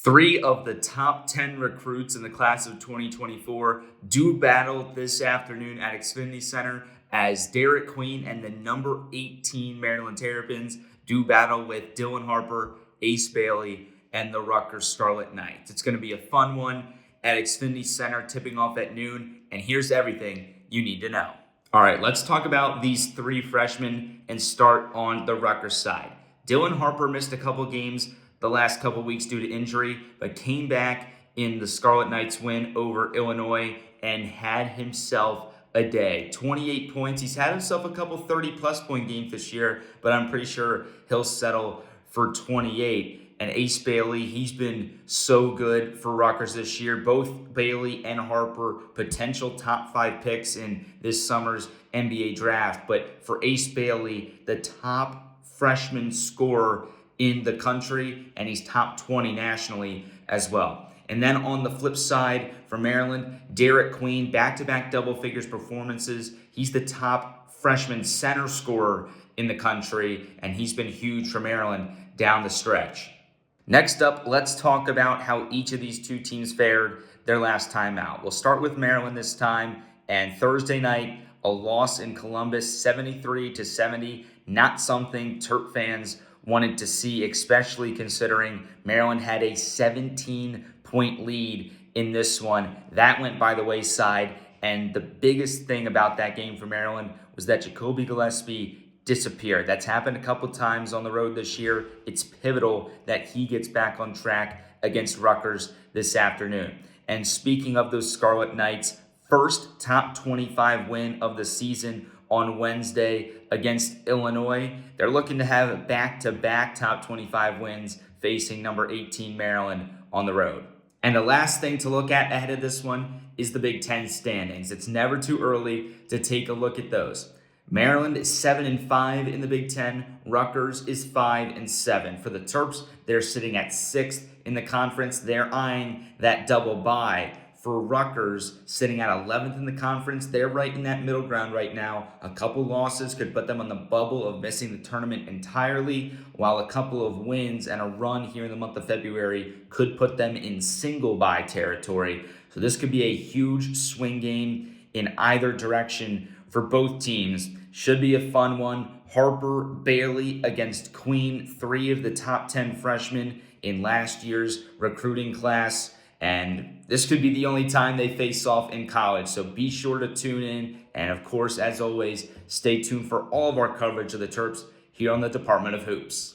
Three of the top 10 recruits in the class of 2024 do battle this afternoon at Xfinity Center as Derik Queen and the number 18 Maryland Terrapins do battle with Dylan Harper, Ace Bailey, and the Rutgers Scarlet Knights. It's going to be a fun one at Xfinity Center, tipping off at noon, and here's everything you need to know. All right, let's talk about these three freshmen and start on the Rutgers side. Dylan Harper missed a couple games the last couple weeks due to injury, but came back in the Scarlet Knights win over Illinois and had himself a day. 28 points. He's had himself a couple 30-plus point games this year, but I'm pretty sure he'll settle for 28. And Ace Bailey, he's been so good for Rutgers this year. Both Bailey and Harper, potential top 5 picks in this summer's NBA draft. But for Ace Bailey, the top freshman scorer in the country, and he's top 20 nationally as well. And then on the flip side for Maryland, Derik Queen, back-to-back double figures performances. He's the top freshman center scorer in the country, and he's been huge for Maryland down the stretch. Next up, let's talk about how each of these two teams fared their last time out. We'll start with Maryland this time, and Thursday night, a loss in Columbus, 73-70. Not something Terp fans wanted to see, especially considering Maryland had a 17-point lead in this one. That went by the wayside, and the biggest thing about that game for Maryland was that Jacoby Gillespie disappeared. That's happened a couple times on the road this year. It's pivotal that he gets back on track against Rutgers this afternoon. And speaking of those Scarlet Knights, first top 25 win of the season on Wednesday against Illinois. They're looking to have back-to-back top 25 wins facing number 18 Maryland on the road. And the last thing to look at ahead of this one is the Big Ten standings. It's never too early to take a look at those. Maryland is 7-5 in the Big Ten. Rutgers is 5-7. For the Terps, they're sitting at 6th in the conference. They're eyeing that double bye. For Rutgers, sitting at 11th in the conference, they're right in that middle ground right now. A couple losses could put them on the bubble of missing the tournament entirely, while a couple of wins and a run here in the month of February could put them in single bye territory. So this could be a huge swing game in either direction for both teams. Should be a fun one. Harper, Bailey against Queen, 3 of the top 10 freshmen in last year's recruiting class. And this could be the only time they face off in college. So be sure to tune in. And of course, as always, stay tuned for all of our coverage of the Terps here on the Department of Hoops.